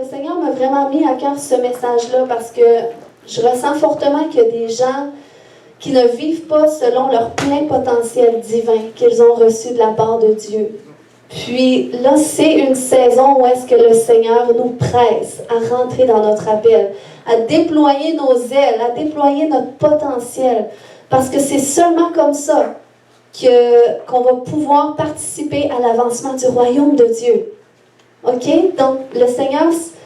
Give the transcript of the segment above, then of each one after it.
le Seigneur m'a vraiment mis à cœur ce message-là parce que je ressens fortement qu'il y a des gens qui ne vivent pas selon leur plein potentiel divin qu'ils ont reçu de la part de Dieu. Puis là, c'est une saison où est-ce que le Seigneur nous presse à rentrer dans notre appel, à déployer nos ailes, à déployer notre potentiel. Parce que c'est seulement comme ça qu'on va pouvoir participer à l'avancement du royaume de Dieu. OK? Donc, le Seigneur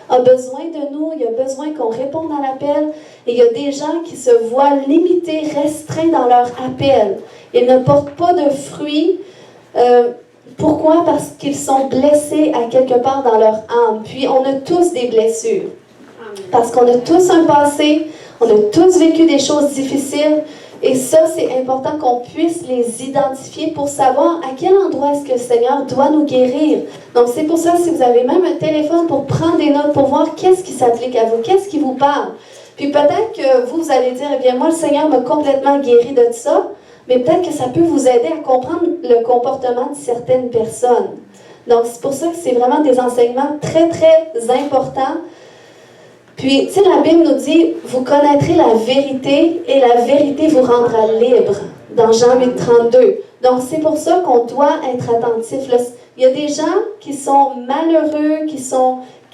a besoin de nous, il a besoin qu'on réponde à l'appel. Et il y a des gens qui se voient limités, restreints dans leur appel. Ils ne portent pas de fruits. Pourquoi? Parce qu'ils sont blessés à quelque part dans leur âme. Puis, on a tous des blessures. Parce qu'on a tous un passé, on a tous vécu des choses difficiles. Et ça, c'est important qu'on puisse les identifier pour savoir à quel endroit est-ce que le Seigneur doit nous guérir. Donc, c'est pour ça, si vous avez même un téléphone pour prendre des notes, pour voir qu'est-ce qui s'applique à vous, qu'est-ce qui vous parle. Puis peut-être que vous allez dire, eh bien, moi, le Seigneur m'a complètement guéri de ça, mais peut-être que ça peut vous aider à comprendre le comportement de certaines personnes. Donc, c'est pour ça que c'est vraiment des enseignements très, très importants. Puis, tu sais, la Bible nous dit, vous connaîtrez la vérité et la vérité vous rendra libre, dans Jean 8, 32. Donc, c'est pour ça qu'on doit être attentif. Il y a des gens qui sont malheureux, qui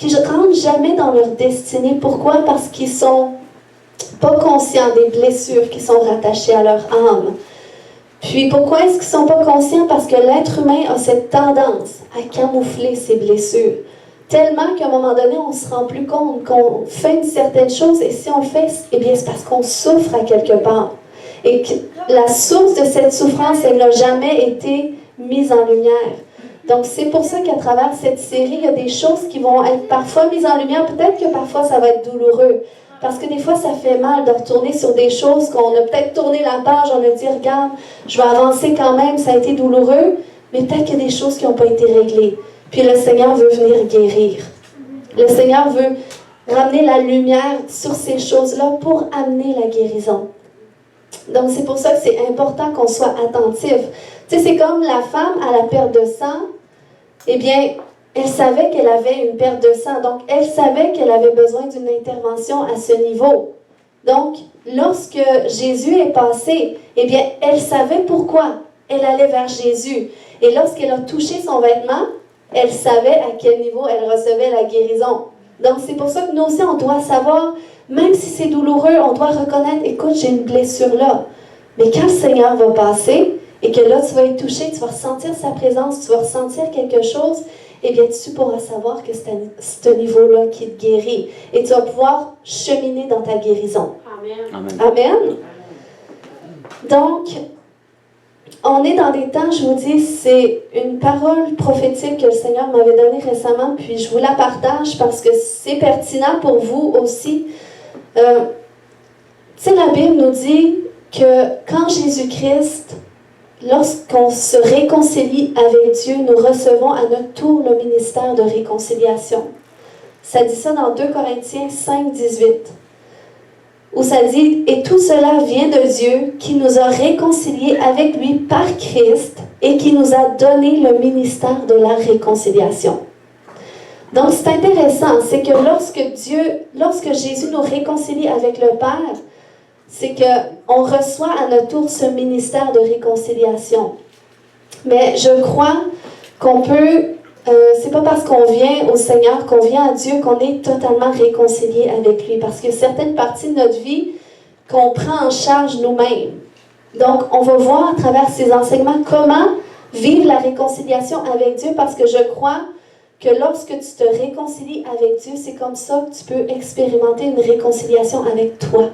ne rentrent jamais dans leur destinée. Pourquoi? Parce qu'ils ne sont pas conscients des blessures qui sont rattachées à leur âme. Puis, pourquoi est-ce qu'ils ne sont pas conscients? Parce que l'être humain a cette tendance à camoufler ses blessures. Tellement qu'à un moment donné, on ne se rend plus compte qu'on fait une certaine chose et si on le fait, eh bien, c'est parce qu'on souffre à quelque part. Et que la source de cette souffrance, elle n'a jamais été mise en lumière. Donc, c'est pour ça qu'à travers cette série, il y a des choses qui vont être parfois mises en lumière. Peut-être que parfois, ça va être douloureux. Parce que des fois, ça fait mal de retourner sur des choses qu'on a peut-être tourné la page, on a dit, regarde, je vais avancer quand même, ça a été douloureux, mais peut-être qu'il y a des choses qui n'ont pas été réglées. Puis le Seigneur veut venir guérir. Le Seigneur veut ramener la lumière sur ces choses-là pour amener la guérison. Donc, c'est pour ça que c'est important qu'on soit attentif. Tu sais, c'est comme la femme à la perte de sang. Eh bien, elle savait qu'elle avait une perte de sang. Donc, elle savait qu'elle avait besoin d'une intervention à ce niveau. Donc, lorsque Jésus est passé, eh bien, elle savait pourquoi elle allait vers Jésus. Et lorsqu'elle a touché son vêtement, elle savait à quel niveau elle recevait la guérison. Donc, c'est pour ça que nous aussi, on doit savoir, même si c'est douloureux, on doit reconnaître, écoute, j'ai une blessure là. Mais quand le Seigneur va passer, et que là, tu vas être touché, tu vas ressentir sa présence, tu vas ressentir quelque chose, eh bien, tu pourras savoir que c'est à ce niveau-là qui te guérit. Et tu vas pouvoir cheminer dans ta guérison. Amen. Amen. Donc, on est dans des temps, je vous dis, c'est une parole prophétique que le Seigneur m'avait donnée récemment, puis je vous la partage parce que c'est pertinent pour vous aussi. Tu sais, la Bible nous dit que quand Jésus-Christ, lorsqu'on se réconcilie avec Dieu, nous recevons à notre tour le ministère de réconciliation. Ça dit ça dans 2 Corinthiens 5, 18. Où ça dit, et tout cela vient de Dieu qui nous a réconciliés avec lui par Christ et qui nous a donné le ministère de la réconciliation. Donc c'est intéressant, c'est que lorsque Jésus nous réconcilie avec le Père, c'est qu'on reçoit à notre tour ce ministère de réconciliation. Mais je crois qu'on peut... c'est pas parce qu'on vient au Seigneur, qu'on vient à Dieu, qu'on est totalement réconcilié avec lui. Parce que certaines parties de notre vie qu'on prend en charge nous-mêmes. Donc, on va voir à travers ces enseignements comment vivre la réconciliation avec Dieu. Parce que je crois que lorsque tu te réconcilies avec Dieu, c'est comme ça que tu peux expérimenter une réconciliation avec toi.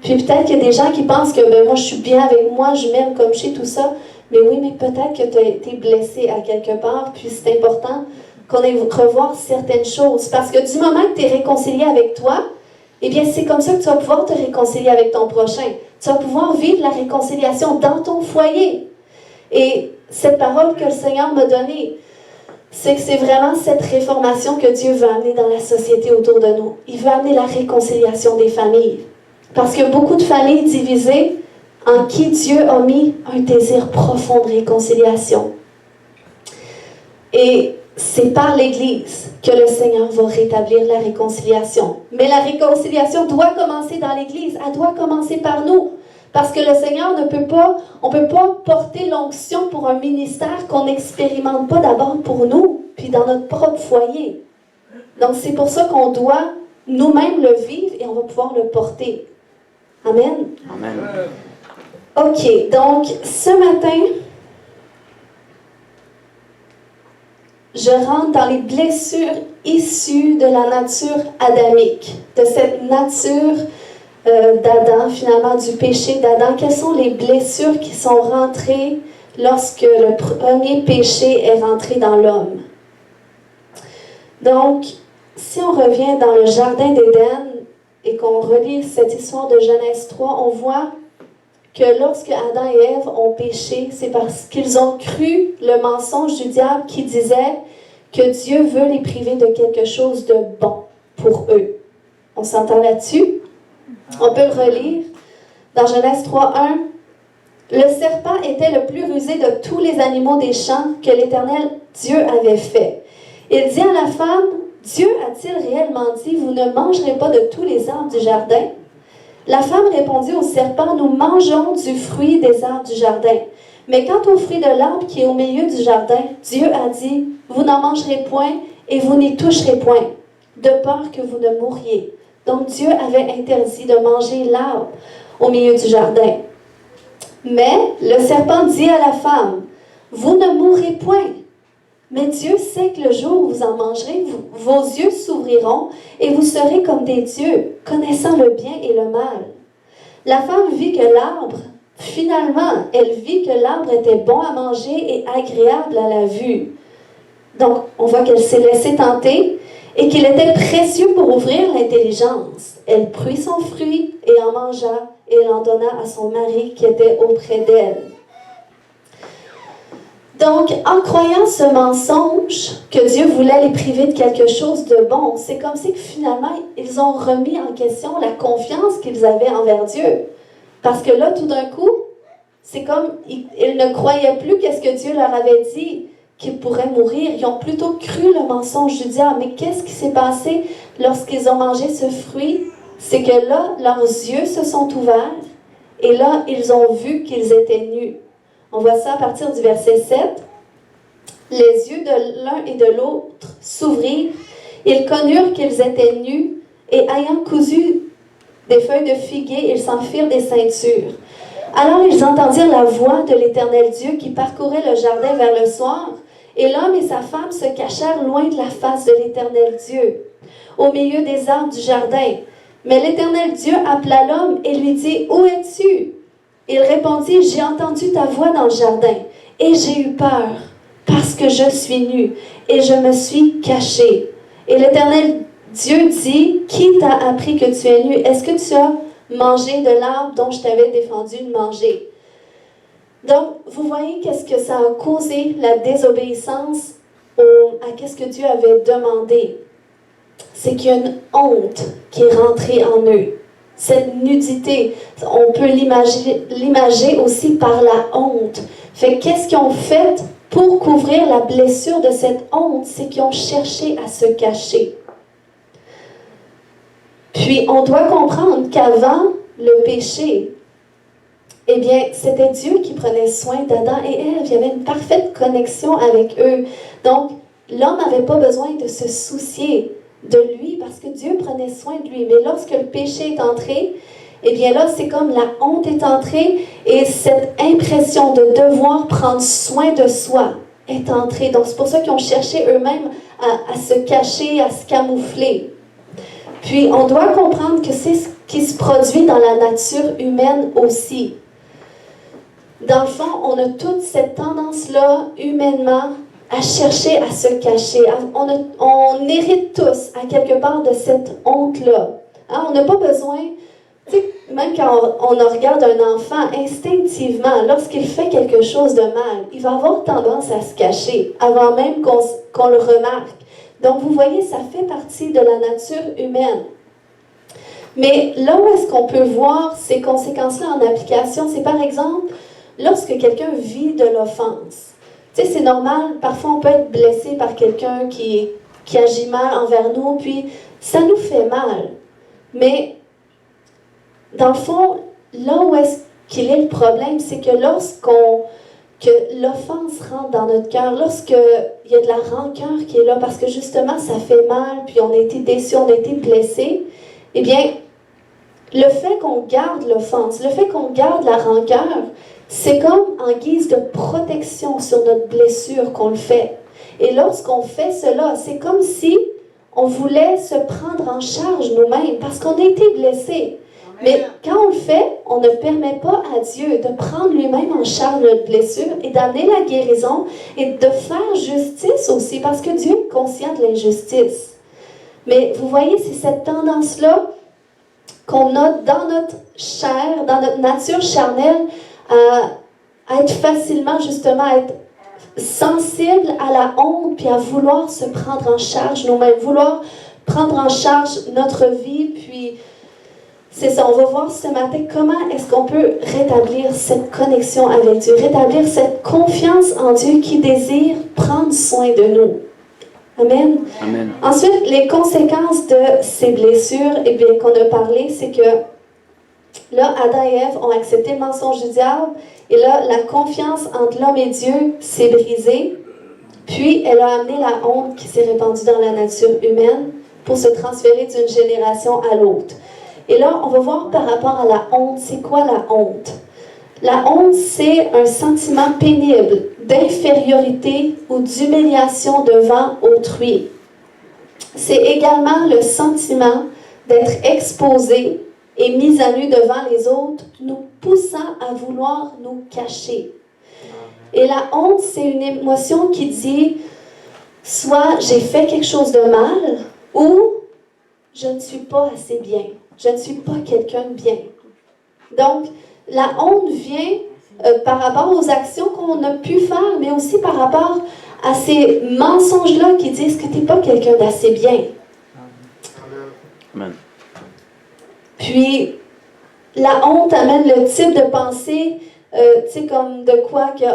Puis peut-être qu'il y a des gens qui pensent que moi je suis bien avec moi, je m'aime comme je suis, tout ça. Mais oui, mais peut-être que tu as été blessé à quelque part, puis c'est important qu'on aille revoir certaines choses. Parce que du moment que tu es réconcilié avec toi, eh bien c'est comme ça que tu vas pouvoir te réconcilier avec ton prochain. Tu vas pouvoir vivre la réconciliation dans ton foyer. Et cette parole que le Seigneur m'a donnée, c'est que c'est vraiment cette réformation que Dieu veut amener dans la société autour de nous. Il veut amener la réconciliation des familles. Parce qu'il y a beaucoup de familles divisées en qui Dieu a mis un désir profond de réconciliation. Et c'est par l'Église que le Seigneur va rétablir la réconciliation. Mais la réconciliation doit commencer dans l'Église. Elle doit commencer par nous. Parce que le Seigneur on ne peut pas porter l'onction pour un ministère qu'on n'expérimente pas d'abord pour nous, puis dans notre propre foyer. Donc c'est pour ça qu'on doit nous-mêmes le vivre et on va pouvoir le porter. Amen. Amen. OK, donc ce matin, je rentre dans les blessures issues de la nature adamique, de cette nature d'Adam, finalement, du péché d'Adam. Quelles sont les blessures qui sont rentrées lorsque le premier péché est rentré dans l'homme? Donc, si on revient dans le Jardin d'Éden et qu'on relit cette histoire de Genèse 3, on voit que lorsque Adam et Ève ont péché, c'est parce qu'ils ont cru le mensonge du diable qui disait que Dieu veut les priver de quelque chose de bon pour eux. On s'entend là-dessus? On peut le relire dans Genèse 3:1. Le serpent était le plus rusé de tous les animaux des champs que l'Éternel Dieu avait fait. Il dit à la femme, Dieu a-t-il réellement dit, vous ne mangerez pas de tous les arbres du jardin? La femme répondit au serpent, nous mangeons du fruit des arbres du jardin. Mais quant au fruit de l'arbre qui est au milieu du jardin, Dieu a dit, vous n'en mangerez point et vous n'y toucherez point, de peur que vous ne mouriez. Donc Dieu avait interdit de manger l'arbre au milieu du jardin. Mais le serpent dit à la femme, vous ne mourrez point. Mais Dieu sait que le jour où vous en mangerez, vos yeux s'ouvriront et vous serez comme des dieux, connaissant le bien et le mal. La femme vit que l'arbre, finalement, elle vit que l'arbre était bon à manger et agréable à la vue. Donc, on voit qu'elle s'est laissée tenter et qu'il était précieux pour ouvrir l'intelligence. Elle prit son fruit et en mangea et elle en donna à son mari qui était auprès d'elle. Donc, en croyant ce mensonge que Dieu voulait les priver de quelque chose de bon, c'est comme si finalement, ils ont remis en question la confiance qu'ils avaient envers Dieu. Parce que là, tout d'un coup, c'est comme ils ne croyaient plus qu'est-ce que Dieu leur avait dit, qu'ils pourraient mourir. Ils ont plutôt cru le mensonge du diable. Mais qu'est-ce qui s'est passé lorsqu'ils ont mangé ce fruit? C'est que là, leurs yeux se sont ouverts et là, ils ont vu qu'ils étaient nus. On voit ça à partir du verset 7. Les yeux de l'un et de l'autre s'ouvrirent. Ils connurent qu'ils étaient nus et ayant cousu des feuilles de figuier, ils s'en firent des ceintures. Alors ils entendirent la voix de l'Éternel Dieu qui parcourait le jardin vers le soir. Et l'homme et sa femme se cachèrent loin de la face de l'Éternel Dieu, au milieu des arbres du jardin. Mais l'Éternel Dieu appela l'homme et lui dit, « Où es-tu? » Il répondit, « J'ai entendu ta voix dans le jardin, et j'ai eu peur, parce que je suis nu, et je me suis caché. » Et l'Éternel Dieu dit, « Qui t'a appris que tu es nu? Est-ce que tu as mangé de l'arbre dont je t'avais défendu de manger? » Donc, vous voyez qu'est-ce que ça a causé, la désobéissance à qu'est-ce que Dieu avait demandé. C'est qu'il y a une honte qui est rentrée en eux. Cette nudité, on peut l'imager aussi par la honte. Fait qu'est-ce qu'ils ont fait pour couvrir la blessure de cette honte? C'est qu'ils ont cherché à se cacher. Puis, on doit comprendre qu'avant le péché, eh bien, c'était Dieu qui prenait soin d'Adam et Ève. Il y avait une parfaite connexion avec eux. Donc, l'homme n'avait pas besoin de se soucier de lui parce que Dieu prenait soin de lui. Mais lorsque le péché est entré, eh bien là, c'est comme la honte est entrée et cette impression de devoir prendre soin de soi est entrée. Donc, c'est pour ça qu'ils ont cherché eux-mêmes à se cacher, à se camoufler. Puis, on doit comprendre que c'est ce qui se produit dans la nature humaine aussi. Dans le fond, on a toute cette tendance-là, humainement, à chercher à se cacher. On hérite tous, à quelque part, de cette honte-là. Hein, on n'a pas besoin, tu sais, même quand on regarde un enfant, instinctivement, lorsqu'il fait quelque chose de mal, il va avoir tendance à se cacher, avant même qu'on le remarque. Donc, vous voyez, ça fait partie de la nature humaine. Mais là où est-ce qu'on peut voir ces conséquences-là en application, c'est par exemple, lorsque quelqu'un vit de l'offense. Tu Tu sais, c'est normal, parfois on peut être blessé par quelqu'un qui agit mal envers nous, puis ça nous fait mal. Mais, dans le fond, là où est-ce qu'il est le problème, c'est que que l'offense rentre dans notre cœur, lorsqu'il y a de la rancœur qui est là, parce que justement, ça fait mal, puis on a été déçus, on a été blessés, eh bien, le fait qu'on garde l'offense, le fait qu'on garde la rancœur, c'est comme en guise de protection sur notre blessure qu'on le fait. Et lorsqu'on fait cela, c'est comme si on voulait se prendre en charge nous-mêmes parce qu'on a été blessés. Mais quand on le fait, on ne permet pas à Dieu de prendre lui-même en charge notre blessure et d'amener la guérison et de faire justice aussi parce que Dieu est conscient de l'injustice. Mais vous voyez, c'est cette tendance-là qu'on a dans notre chair, dans notre nature charnelle, à être facilement, justement, à être sensible à la honte, puis à vouloir se prendre en charge nous-mêmes, vouloir prendre en charge notre vie, puis c'est ça, on va voir ce matin comment est-ce qu'on peut rétablir cette connexion avec Dieu, rétablir cette confiance en Dieu qui désire prendre soin de nous. Amen. Amen. Ensuite, les conséquences de ces blessures, eh bien, qu'on a parlé, c'est que là, Adam et Ève ont accepté le mensonge du diable, et là, la confiance entre l'homme et Dieu s'est brisée, puis elle a amené la honte qui s'est répandue dans la nature humaine pour se transférer d'une génération à l'autre. Et là, on va voir par rapport à la honte, c'est quoi la honte? La honte, c'est un sentiment pénible d'infériorité ou d'humiliation devant autrui. C'est également le sentiment d'être exposé et mis à nu devant les autres, nous poussant à vouloir nous cacher. Et la honte, c'est une émotion qui dit soit j'ai fait quelque chose de mal ou je ne suis pas assez bien. Je ne suis pas quelqu'un de bien. Donc, la honte vient par rapport aux actions qu'on a pu faire, mais aussi par rapport à ces mensonges-là qui disent que tu n'es pas quelqu'un d'assez bien. Amen. Puis, la honte amène le type de pensée, tu sais, comme de quoi que,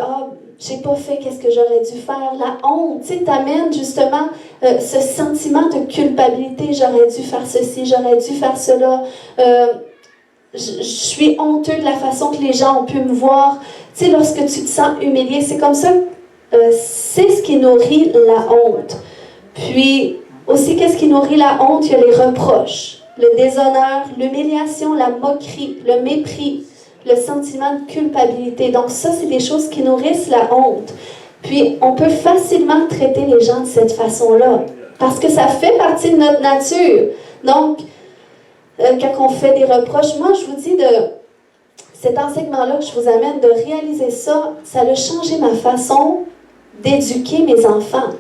j'ai pas fait qu'est-ce que j'aurais dû faire. La honte, tu sais, t'amène justement ce sentiment de culpabilité. J'aurais dû faire ceci, j'aurais dû faire cela. Je suis honteux de la façon que les gens ont pu me voir. Tu sais, lorsque tu te sens humilié, c'est comme ça, c'est ce qui nourrit la honte. Puis, aussi, qu'est-ce qui nourrit la honte? Il y a les reproches, le déshonneur, l'humiliation, la moquerie, le mépris, le sentiment de culpabilité. Donc ça, c'est des choses qui nourrissent la honte. Puis, on peut facilement traiter les gens de cette façon-là, parce que ça fait partie de notre nature. Donc, quand on fait des reproches, moi, je vous dis de cet enseignement-là que je vous amène, de réaliser ça, ça a changé ma façon d'éduquer mes enfants.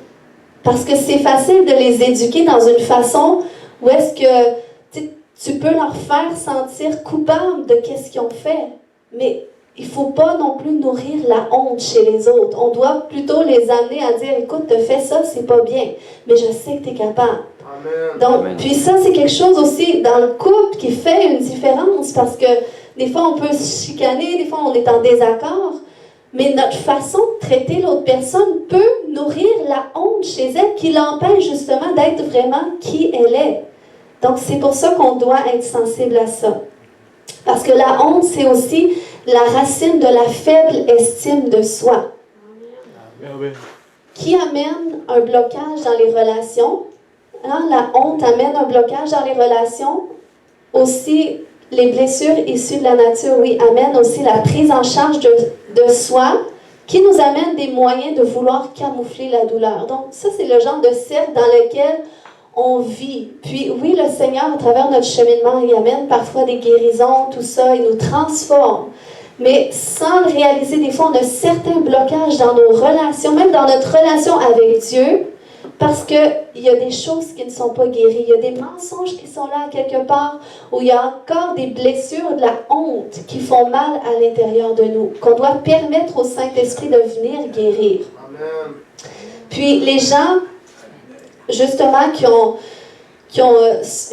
Parce que c'est facile de les éduquer dans une façon où est-ce que tu peux leur faire sentir coupables de qu'est-ce qu'ils ont fait. Mais il ne faut pas non plus nourrir la honte chez les autres. On doit plutôt les amener à dire, écoute, tu as fait ça, c'est pas bien, mais je sais que tu es capable. Amen. Donc, Amen. puis ça, c'est quelque chose aussi dans le couple qui fait une différence parce que des fois, on peut se chicaner, des fois, on est en désaccord, mais notre façon de traiter l'autre personne peut nourrir la honte chez elle qui l'empêche justement d'être vraiment qui elle est. Donc, c'est pour ça qu'on doit être sensible à ça. Parce que la honte, c'est aussi la racine de la faible estime de soi. Qui amène un blocage dans les relations. Hein? La honte amène un blocage dans les relations. Aussi, les blessures issues de la nature, oui, amènent aussi la prise en charge de soi, qui nous amène des moyens de vouloir camoufler la douleur. Donc, ça, c'est le genre de cercle dans lequel on vit. Puis oui, le Seigneur, à travers notre cheminement, il amène parfois des guérisons, tout ça, il nous transforme. Mais sans le réaliser, des fois, on a certains blocages dans nos relations, même dans notre relation avec Dieu, parce qu'il y a des choses qui ne sont pas guéries. Il y a des mensonges qui sont là quelque part, où il y a encore des blessures, de la honte qui font mal à l'intérieur de nous, qu'on doit permettre au Saint-Esprit de venir guérir. Amen. Puis les gens, justement, qui ont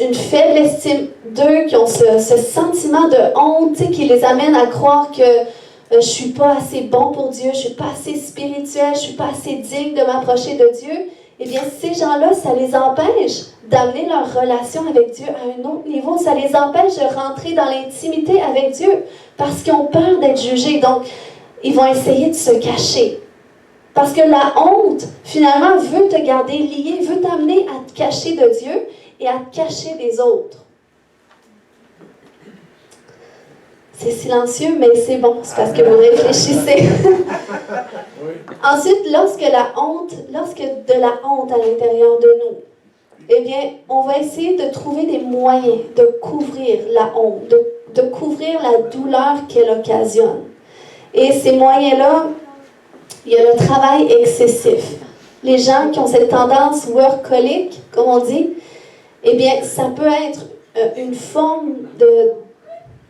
une faible estime d'eux, qui ont ce sentiment de honte, qui les amène à croire que je suis pas assez bon pour Dieu, je suis pas assez spirituel, je suis pas assez digne de m'approcher de Dieu, eh bien, ces gens-là, ça les empêche d'amener leur relation avec Dieu à un autre niveau. Ça les empêche de rentrer dans l'intimité avec Dieu parce qu'ils ont peur d'être jugés. Donc, ils vont essayer de se cacher. Parce que la honte, finalement, veut te garder lié, veut t'amener à te cacher de Dieu et à te cacher des autres. C'est silencieux, mais c'est bon, c'est parce que vous réfléchissez. Ensuite, lorsque de la honte à l'intérieur de nous, eh bien, on va essayer de trouver des moyens de couvrir la honte, de couvrir la douleur qu'elle occasionne. Et ces moyens-là, il y a le travail excessif. Les gens qui ont cette tendance workaholic, comme on dit, eh bien, ça peut être une forme de...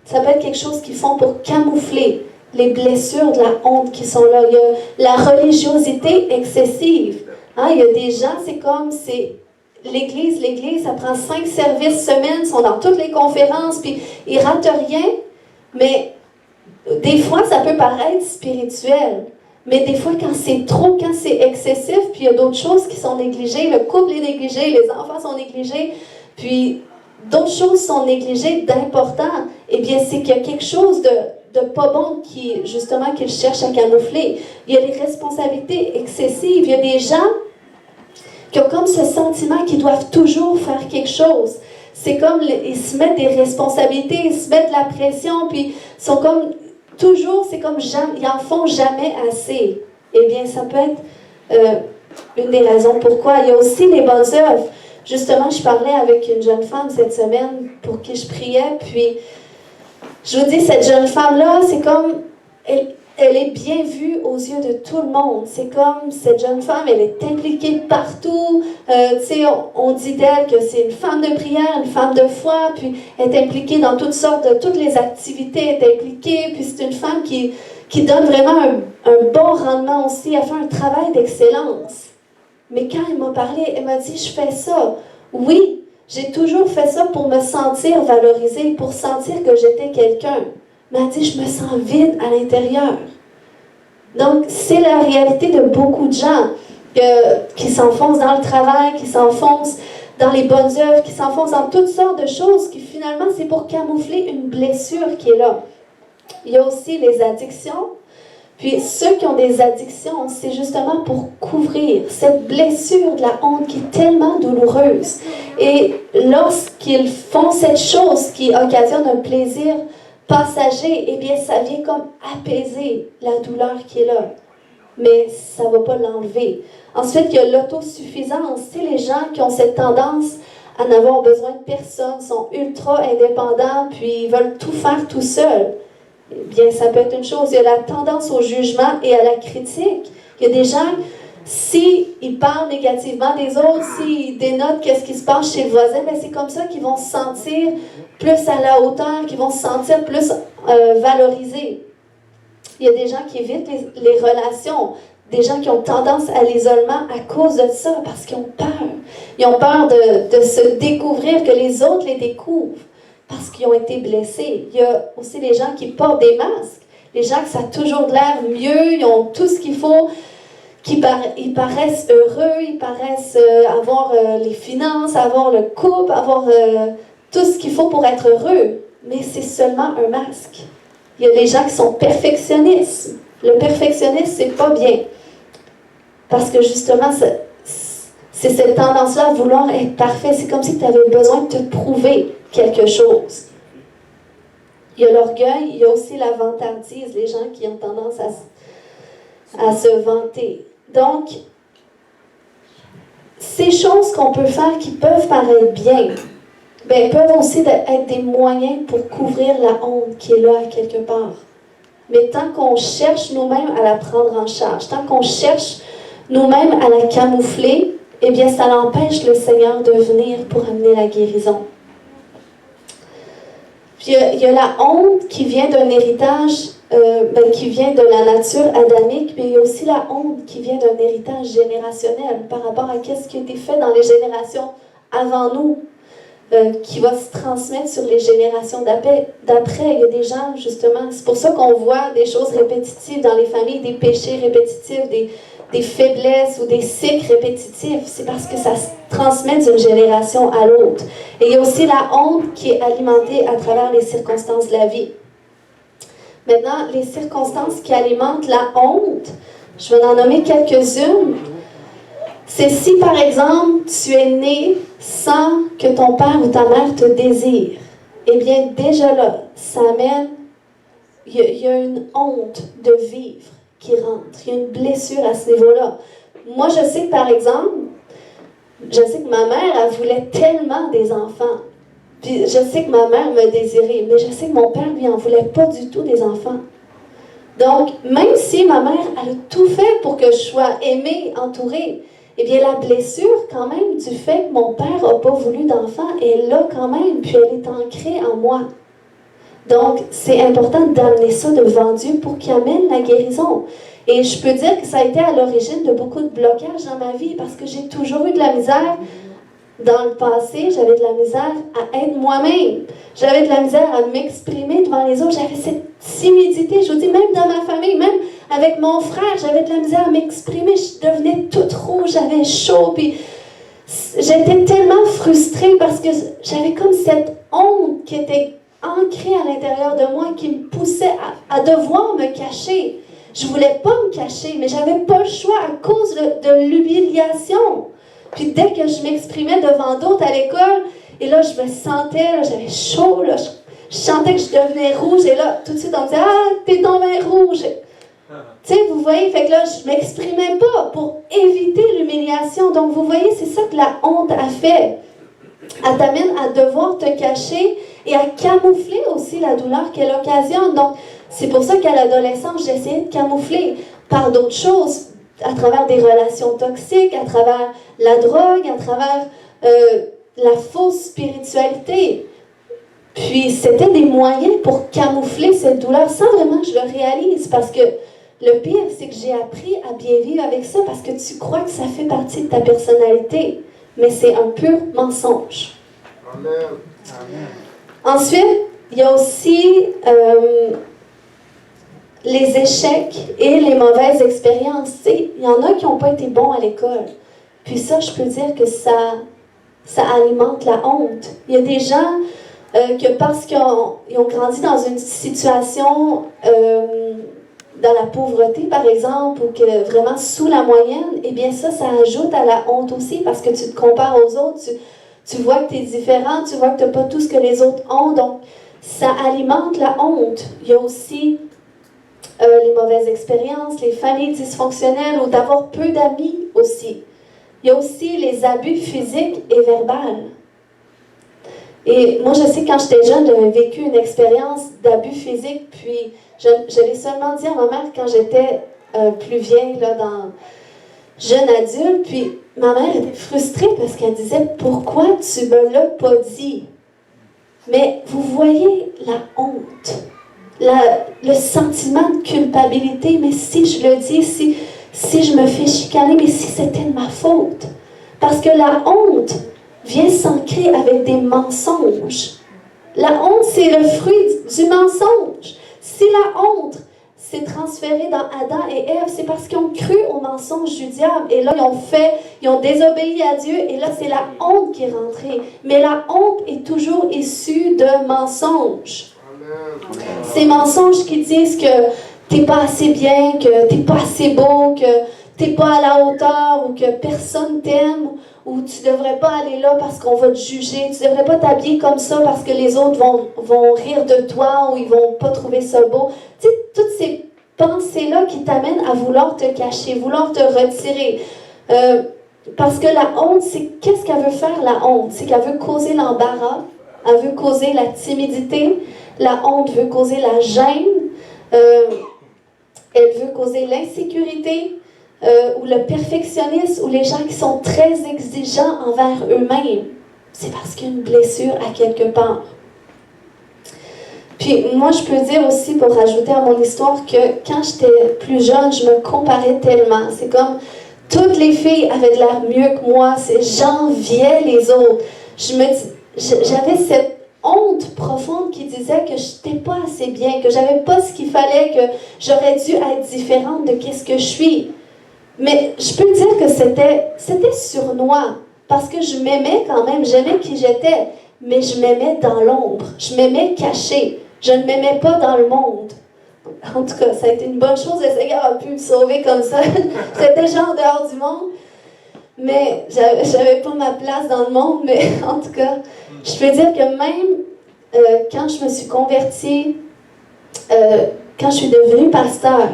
Ça peut être quelque chose qu'ils font pour camoufler les blessures de la honte qui sont là. Il y a la religiosité excessive. Hein? Il y a des gens, c'est l'Église, ça prend 5 services semaine, ils sont dans toutes les conférences, puis ils ratent rien, mais des fois, ça peut paraître spirituel. Mais des fois, quand c'est trop, quand c'est excessif, puis il y a d'autres choses qui sont négligées, le couple est négligé, les enfants sont négligés, puis d'autres choses sont négligées d'important, eh bien, c'est qu'il y a quelque chose de pas bon qu'ils cherchent à camoufler. Il y a des responsabilités excessives. Il y a des gens qui ont comme ce sentiment qu'ils doivent toujours faire quelque chose. C'est comme, ils se mettent des responsabilités, ils se mettent de la pression, puis sont comme, toujours, c'est comme, ils en font jamais assez. Eh bien, ça peut être une des raisons pourquoi. Il y a aussi les bonnes œuvres. Justement, je parlais avec une jeune femme cette semaine pour qui je priais, puis je vous dis, cette jeune femme-là, c'est comme, elle est bien vue aux yeux de tout le monde. C'est comme, cette jeune femme, elle est impliquée partout. Tu sais, on dit d'elle que c'est une femme de prière, une femme de foi, puis elle est impliquée dans toutes les activités, elle est impliquée, puis c'est une femme qui donne vraiment un bon rendement aussi, elle fait un travail d'excellence. Mais quand elle m'a parlé, elle m'a dit, je fais ça. Oui, j'ai toujours fait ça pour me sentir valorisée, pour sentir que j'étais quelqu'un. Mais elle dit, je me sens vide à l'intérieur. Donc, c'est la réalité de beaucoup de gens qui s'enfoncent dans le travail, qui s'enfoncent dans les bonnes œuvres, qui s'enfoncent dans toutes sortes de choses qui finalement, c'est pour camoufler une blessure qui est là. Il y a aussi les addictions. Puis ceux qui ont des addictions, c'est justement pour couvrir cette blessure de la honte qui est tellement douloureuse. Et lorsqu'ils font cette chose qui occasionne un plaisir passager, eh bien ça vient comme apaiser la douleur qui est là. Mais ça ne va pas l'enlever. Ensuite, il y a l'autosuffisance. C'est les gens qui ont cette tendance à n'avoir besoin de personne, sont ultra indépendants, puis ils veulent tout faire tout seuls. Eh bien, ça peut être une chose. Il y a la tendance au jugement et à la critique. Il y a des gens, s'ils parlent négativement des autres, s'ils dénotent qu'est-ce qui se passe chez le voisin, bien, c'est comme ça qu'ils vont se sentir plus à la hauteur, qu'ils vont se sentir plus valorisés. Il y a des gens qui évitent les relations, des gens qui ont tendance à l'isolement à cause de ça, parce qu'ils ont peur. Ils ont peur de se découvrir, que les autres les découvrent. Parce qu'ils ont été blessés. Il y a aussi les gens qui portent des masques. Les gens que ça a toujours de l'air mieux, ils ont tout ce qu'il faut, ils paraissent heureux, ils paraissent avoir les finances, avoir le couple, avoir tout ce qu'il faut pour être heureux. Mais c'est seulement un masque. Il y a des gens qui sont perfectionnistes. Le perfectionnisme, c'est pas bien. Parce que justement, c'est cette tendance-là à vouloir être parfait. C'est comme si tu avais besoin de te prouver quelque chose. Il y a l'orgueil, il y a aussi la vantardise, les gens qui ont tendance à se vanter. Donc, ces choses qu'on peut faire qui peuvent paraître bien, ben, peuvent aussi être des moyens pour couvrir la honte qui est là quelque part. Mais tant qu'on cherche nous-mêmes à la prendre en charge, tant qu'on cherche nous-mêmes à la camoufler, eh bien, ça l'empêche le Seigneur de venir pour amener la guérison. Puis il y a la honte qui vient d'un héritage, qui vient de la nature adamique, mais il y a aussi la honte qui vient d'un héritage générationnel par rapport à ce qui a été fait dans les générations avant nous. qui va se transmettre sur les générations d'après. Il y a des gens, justement, c'est pour ça qu'on voit des choses répétitives dans les familles, des péchés répétitifs, des faiblesses ou des cycles répétitifs. C'est parce que ça se transmet d'une génération à l'autre. Et il y a aussi la honte qui est alimentée à travers les circonstances de la vie. Maintenant, les circonstances qui alimentent la honte, je vais en nommer quelques-unes. C'est si, par exemple, tu es né sans que ton père ou ta mère te désire. Eh bien, déjà là, ça amène... Il y a une honte de vivre qui rentre. Il y a une blessure à ce niveau-là. Moi, je sais que, par exemple, que ma mère, elle voulait tellement des enfants. Puis je sais que ma mère me désirait, mais je sais que mon père, lui, en voulait pas du tout des enfants. Donc, même si ma mère, elle a tout fait pour que je sois aimée, entourée, eh bien, la blessure, quand même, du fait que mon père n'a pas voulu d'enfants, elle est là quand même, puis elle est ancrée en moi. Donc, c'est important d'amener ça devant Dieu pour qu'il amène la guérison. Et je peux dire que ça a été à l'origine de beaucoup de blocages dans ma vie, parce que j'ai toujours eu de la misère. Dans le passé, j'avais de la misère à être moi-même. J'avais de la misère à m'exprimer devant les autres. J'avais cette timidité, je vous dis, même dans ma famille, même avec mon frère, j'avais de la misère à m'exprimer. Je devenais toute rouge, j'avais chaud, puis j'étais tellement frustrée parce que j'avais comme cette honte qui était ancrée à l'intérieur de moi, qui me poussait à devoir me cacher. Je ne voulais pas me cacher, mais je n'avais pas le choix à cause de l'humiliation. Puis dès que je m'exprimais devant d'autres à l'école, et là, je me sentais, là, j'avais chaud, là, je sentais que je devenais rouge, et là, tout de suite, on me disait « Ah, t'es tombée rouge! » Tu sais, vous voyez, fait que là, je ne m'exprimais pas pour éviter l'humiliation. Donc, vous voyez, c'est ça que la honte a fait. Elle t'amène à devoir te cacher et à camoufler aussi la douleur qu'elle occasionne. Donc, c'est pour ça qu'à l'adolescence, j'essayais de camoufler par d'autres choses, à travers des relations toxiques, à travers la drogue, à travers la fausse spiritualité. Puis, c'était des moyens pour camoufler cette douleur sans vraiment que je le réalise. Parce que le pire, c'est que j'ai appris à bien vivre avec ça parce que tu crois que ça fait partie de ta personnalité. Mais c'est un pur mensonge. Amen. Ensuite, il y a aussi les échecs et les mauvaises expériences. Il y en a qui n'ont pas été bons à l'école. Puis ça, je peux dire que ça alimente la honte. Il y a des gens que parce qu'ils ont grandi dans une situation dans la pauvreté, par exemple, ou que vraiment sous la moyenne, eh bien ça ajoute à la honte aussi parce que tu te compares aux autres, tu vois que tu es différent, tu vois que tu n'as pas tout ce que les autres ont, donc ça alimente la honte. Il y a aussi les mauvaises expériences, les familles dysfonctionnelles ou d'avoir peu d'amis aussi. Il y a aussi les abus physiques et verbaux. Et moi, je sais, quand j'étais jeune, j'avais vécu une expérience d'abus physique, puis je l'ai seulement dit à ma mère quand j'étais plus vieille, là, jeune adulte, puis ma mère était frustrée parce qu'elle disait « Pourquoi tu me l'as pas dit? » Mais vous voyez la honte, le sentiment de culpabilité, mais si je le dis, si je me fais chicaner, mais si c'était de ma faute. Parce que la honte vient s'ancrer avec des mensonges. La honte, c'est le fruit du mensonge. Si la honte s'est transférée dans Adam et Ève, c'est parce qu'ils ont cru au mensonge du diable. Et là, ils ont désobéi à Dieu, et là, c'est la honte qui est rentrée. Mais la honte est toujours issue de mensonges. Ces mensonges qui disent que t'es pas assez bien, que t'es pas assez beau, que t'es pas à la hauteur, ou que personne t'aime, ou tu devrais pas aller là parce qu'on va te juger, tu devrais pas t'habiller comme ça parce que les autres vont rire de toi, ou ils vont pas trouver ça beau. Tu sais, toutes ces pensées-là qui t'amènent à vouloir te cacher, vouloir te retirer. Parce que la honte, qu'est-ce qu'elle veut faire, la honte? C'est qu'elle veut causer l'embarras, elle veut causer la timidité, la honte veut causer la gêne, elle veut causer l'insécurité, ou le perfectionnisme, ou les gens qui sont très exigeants envers eux-mêmes. C'est parce qu'il y a une blessure à quelque part. Puis moi, je peux dire aussi, pour rajouter à mon histoire, que quand j'étais plus jeune, je me comparais tellement. C'est comme, toutes les filles avaient de l'air mieux que moi, j'enviais les autres. j'avais cette honte profonde qui disait que je n'étais pas assez bien, que j'avais pas ce qu'il fallait, que j'aurais dû être différente de ce que je suis. Mais je peux dire que c'était sournois, parce que je m'aimais quand même, j'aimais qui j'étais, mais je m'aimais dans l'ombre, je m'aimais cachée, je ne m'aimais pas dans le monde. En tout cas, ça a été une bonne chose, le Seigneur a pu me sauver comme ça. J'étais déjà en dehors du monde, mais j'avais pas ma place dans le monde, mais en tout cas, je peux dire que même quand je me suis convertie, quand je suis devenue pasteur,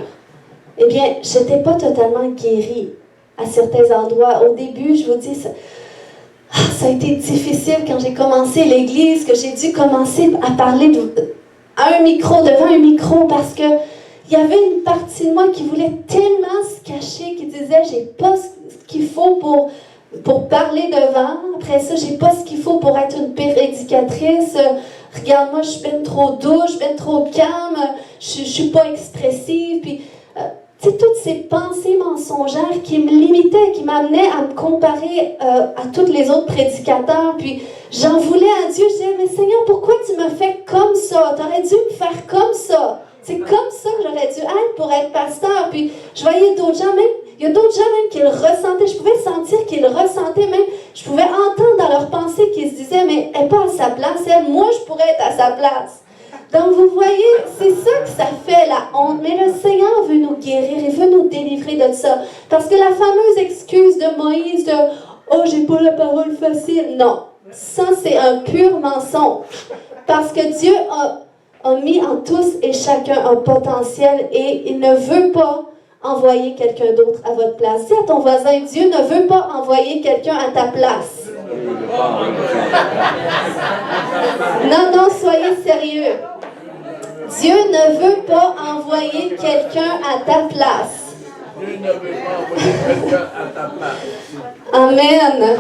eh bien, je n'étais pas totalement guérie à certains endroits. Au début, je vous dis, ça a été difficile quand j'ai commencé l'église, que j'ai dû commencer à parler à un micro, devant un micro, parce que il y avait une partie de moi qui voulait tellement se cacher, qui disait, j'ai pas ce qu'il faut pour parler devant. Après ça, j'ai pas ce qu'il faut pour être une prédicatrice. Regarde-moi, je suis bien trop douce, je suis bien trop calme, je suis pas expressive. Puis, tu sais, toutes ces pensées mensongères qui me limitaient, qui m'amenaient à me comparer à tous les autres prédicateurs. Puis, j'en voulais à Dieu. Je disais, mais Seigneur, pourquoi tu me fais comme ça? Tu aurais dû me faire comme ça. C'est comme ça que j'aurais dû être pour être pasteur. Puis, je voyais d'autres gens, même, il y a d'autres gens même qui le ressentaient. Je pouvais sentir qu'ils le ressentaient même. Je pouvais entendre dans leurs pensées qu'ils se disaient, mais elle n'est pas à sa place. Elle, moi, je pourrais être à sa place. Donc, vous voyez, c'est ça que ça fait, la honte. Mais le Seigneur veut nous guérir, il veut nous délivrer de ça. Parce que la fameuse excuse de Moïse de « Oh, j'ai pas la parole facile », non. Ça, c'est un pur mensonge. Parce que Dieu a mis en tous et chacun un potentiel et il ne veut pas envoyer quelqu'un d'autre à votre place. Dis à ton voisin, Dieu ne veut pas envoyer quelqu'un à ta place. Non, soyez sérieux. Dieu ne veut pas envoyer quelqu'un à ta place. Dieu ne veut pas envoyer quelqu'un à ta place. Amen.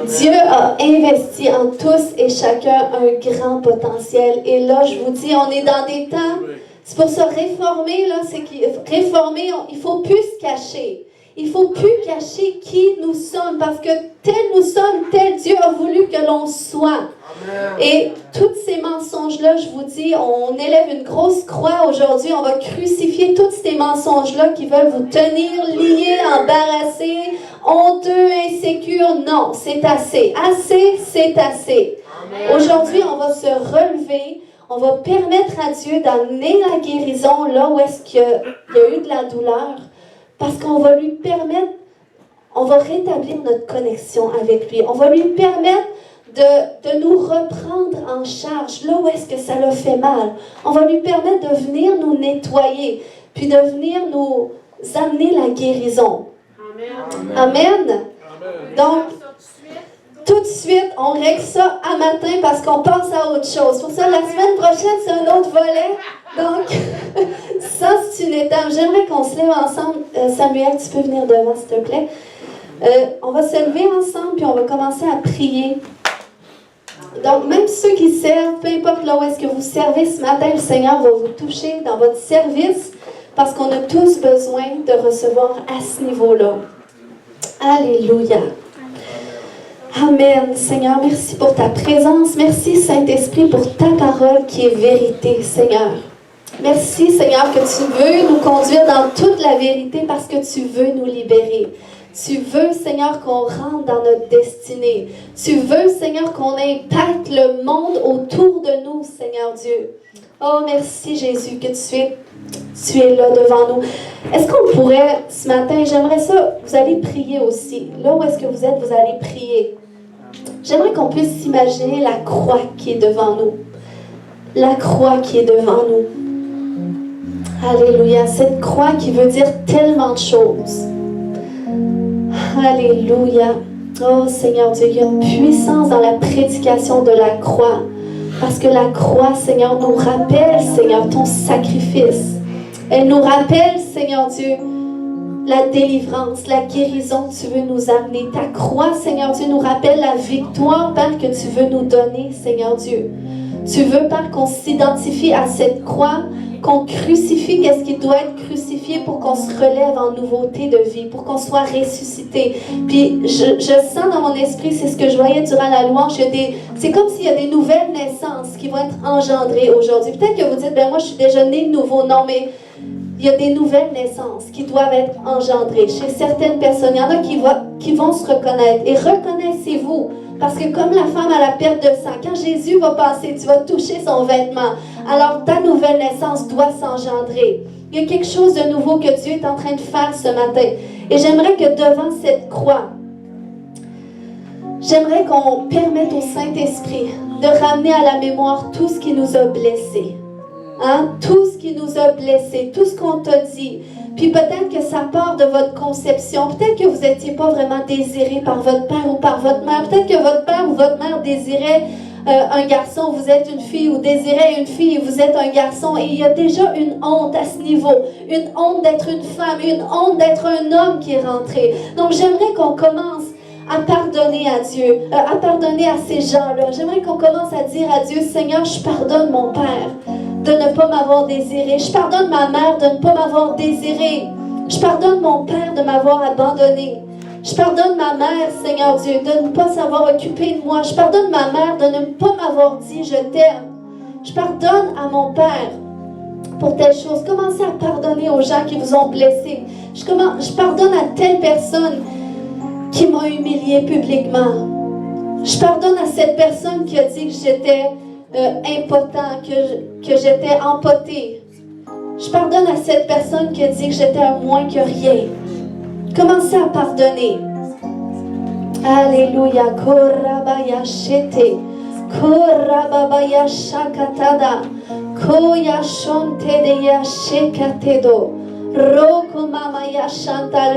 Dieu a investi en tous et chacun un grand potentiel. Et là, je vous dis, on est dans des temps, c'est pour ça, réformer, là, c'est réformer, il ne faut plus se cacher. Il ne faut plus cacher qui nous sommes, parce que tel nous sommes, tel Dieu a voulu que l'on soit. Amen. Et tous ces mensonges-là, je vous dis, on élève une grosse croix aujourd'hui, on va crucifier tous ces mensonges-là qui veulent vous tenir liés, embarrassés, honteux, insécures. Non, c'est assez. Assez, c'est assez. Amen. Aujourd'hui, on va se relever, on va permettre à Dieu d'amener la guérison là où est-ce qu'il y a eu de la douleur. Parce qu'on va lui permettre, on va rétablir notre connexion avec lui. On va lui permettre de nous reprendre en charge là où est-ce que ça l'a fait mal. On va lui permettre de venir nous nettoyer, puis de venir nous amener la guérison. Amen. Amen. Donc, tout de suite, on règle ça à matin parce qu'on pense à autre chose. Pour ça, la semaine prochaine, c'est un autre volet. Donc, ça, c'est une étape. J'aimerais qu'on se lève ensemble. Samuel, tu peux venir devant, s'il te plaît. On va se lever ensemble, puis on va commencer à prier. Donc, même ceux qui servent, peu importe là où est-ce que vous servez ce matin, le Seigneur va vous toucher dans votre service parce qu'on a tous besoin de recevoir à ce niveau-là. Alléluia. Amen. Seigneur, merci pour ta présence. Merci, Saint-Esprit, pour ta parole qui est vérité, Seigneur. Merci, Seigneur, que tu veux nous conduire dans toute la vérité parce que tu veux nous libérer. Tu veux, Seigneur, qu'on rentre dans notre destinée. Tu veux, Seigneur, qu'on impacte le monde autour de nous, Seigneur Dieu. Oh, merci, Jésus, que tu es là devant nous. Est-ce qu'on pourrait, ce matin, j'aimerais ça, vous allez prier aussi. Là où est-ce que vous êtes, vous allez prier. J'aimerais qu'on puisse s'imaginer la croix qui est devant nous. La croix qui est devant nous. Alléluia. Cette croix qui veut dire tellement de choses. Alléluia. Oh Seigneur Dieu, il y a une puissance dans la prédication de la croix. Parce que la croix, Seigneur, nous rappelle, Seigneur, ton sacrifice. Elle nous rappelle, Seigneur Dieu, la délivrance, la guérison que tu veux nous amener. Ta croix, Seigneur Dieu, nous rappelle la victoire, Père, que tu veux nous donner, Seigneur Dieu. Tu veux, Père, qu'on s'identifie à cette croix qu'on crucifie qu'est-ce qui doit être crucifié pour qu'on se relève en nouveauté de vie, pour qu'on soit ressuscité. Puis je sens dans mon esprit, c'est ce que je voyais durant la louange, c'est comme s'il y a des nouvelles naissances qui vont être engendrées aujourd'hui. Peut-être que vous dites, ben moi je suis déjà né de nouveau. Non, mais il y a des nouvelles naissances qui doivent être engendrées. Chez certaines personnes, il y en a qui vont se reconnaître. Et reconnaissez-vous. Parce que comme la femme à la perte de sang, quand Jésus va passer, tu vas toucher son vêtement. Alors ta nouvelle naissance doit s'engendrer. Il y a quelque chose de nouveau que Dieu est en train de faire ce matin. Et j'aimerais que devant cette croix, j'aimerais qu'on permette au Saint-Esprit de ramener à la mémoire tout ce qui nous a blessés. Hein? Tout ce qui nous a blessés, tout ce qu'on t'a dit. Puis peut-être que ça part de votre conception. Peut-être que vous n'étiez pas vraiment désiré par votre père ou par votre mère. Peut-être que votre père ou votre mère désirait un garçon, vous êtes une fille, ou désirait une fille, vous êtes un garçon. Et il y a déjà une honte à ce niveau. Une honte d'être une femme, une honte d'être un homme qui est rentré. Donc j'aimerais qu'on commence à pardonner à Dieu, à pardonner à ces gens-là. J'aimerais qu'on commence à dire à Dieu, Seigneur, je pardonne mon père de ne pas m'avoir désiré. Je pardonne ma mère de ne pas m'avoir désiré. Je pardonne mon père de m'avoir abandonné. Je pardonne ma mère, Seigneur Dieu, de ne pas s'avoir occupé de moi. Je pardonne ma mère de ne pas m'avoir dit je t'aime. Je pardonne à mon père pour telle chose. Commencez à pardonner aux gens qui vous ont blessé. Je pardonne à telle personne qui m'a humilié publiquement. Je pardonne à cette personne qui a dit que j'étais impotent, que j'étais empoté. Je pardonne à cette personne qui a dit que j'étais un moins que rien. Commencez à pardonner. Alléluia. Korabaya shete. Korababaya shakatada. Koya shonte de ya shekatedo. Le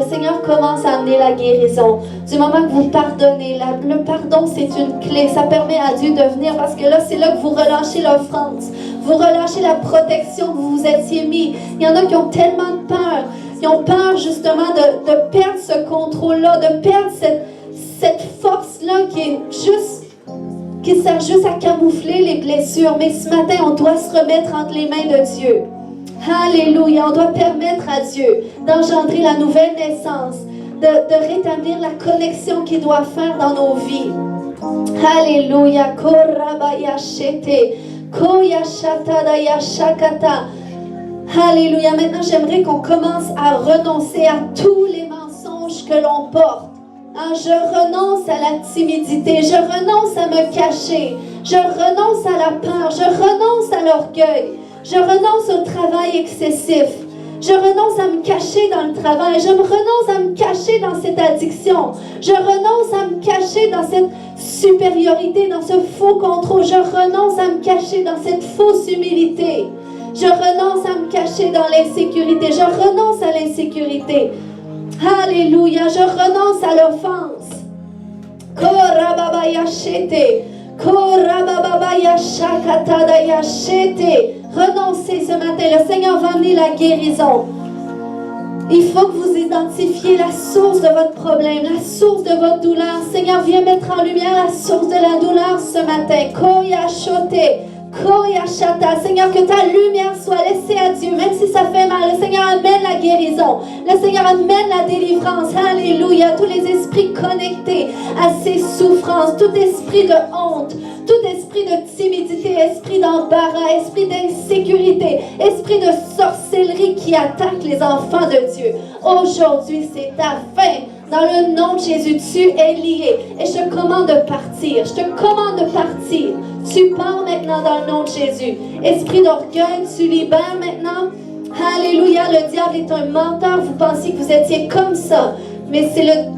Seigneur commence à amener la guérison. Du moment que vous pardonnez, le pardon c'est une clé. Ça permet à Dieu de venir parce que là, c'est là que vous relâchez l'offrande. Vous relâchez la protection que vous vous étiez mis. Il y en a qui ont tellement de peur. Ils ont peur justement de perdre ce contrôle-là, de perdre cette force-là qui sert juste à camoufler les blessures. Mais ce matin, on doit se remettre entre les mains de Dieu. Alléluia, on doit permettre à Dieu d'engendrer la nouvelle naissance, de rétablir la connexion qu'il doit faire dans nos vies. Alléluia, korabaya shete, koya shatada ya shakata. Alléluia, maintenant j'aimerais qu'on commence à renoncer à tous les mensonges que l'on porte. Je renonce à la timidité, je renonce à me cacher, je renonce à la peur, je renonce à l'orgueil. Je renonce au travail excessif. Je renonce à me cacher dans le travail. Je renonce à me cacher dans cette addiction. Je renonce à me cacher dans cette supériorité, dans ce faux contrôle. Je renonce à me cacher dans cette fausse humilité. Je renonce à me cacher dans l'insécurité. Je renonce à l'insécurité. Alléluia. Je renonce à l'offense. Korababaya shete. Korababaya shakatadaya shete. Renoncez ce matin. Le Seigneur va amener la guérison. Il faut que vous identifiez la source de votre problème, la source de votre douleur. Seigneur, viens mettre en lumière la source de la douleur ce matin. Koya shote, koya shata. Seigneur, que ta lumière soit laissée à Dieu, même si ça fait mal. Le Seigneur amène la guérison. Le Seigneur amène la délivrance. Alléluia. Tous les esprits connectés à ces souffrances, tout esprit de honte, tout esprit de timidité, esprit d'embarras, esprit d'insécurité, esprit de sorcellerie qui attaque les enfants de Dieu. Aujourd'hui, c'est ta fin. Dans le nom de Jésus, tu es lié. Et je te commande de partir. Je te commande de partir. Tu pars maintenant dans le nom de Jésus. Esprit d'orgueil, tu libères maintenant. Alléluia, le diable est un menteur. Vous pensiez que vous étiez comme ça. Mais c'est le...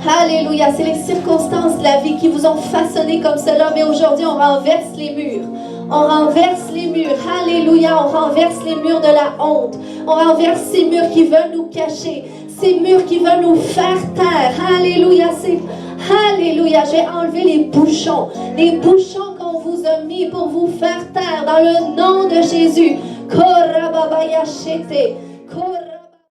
Alléluia, c'est les circonstances de la vie qui vous ont façonné comme cela. Mais aujourd'hui, on renverse les murs. On renverse les murs. Alléluia, on renverse les murs de la honte. On renverse ces murs qui veulent nous cacher. Ces murs qui veulent nous faire taire. Alléluia, Alléluia, j'ai enlevé les bouchons. Les bouchons qu'on vous a mis pour vous faire taire dans le nom de Jésus. Korababaya shete.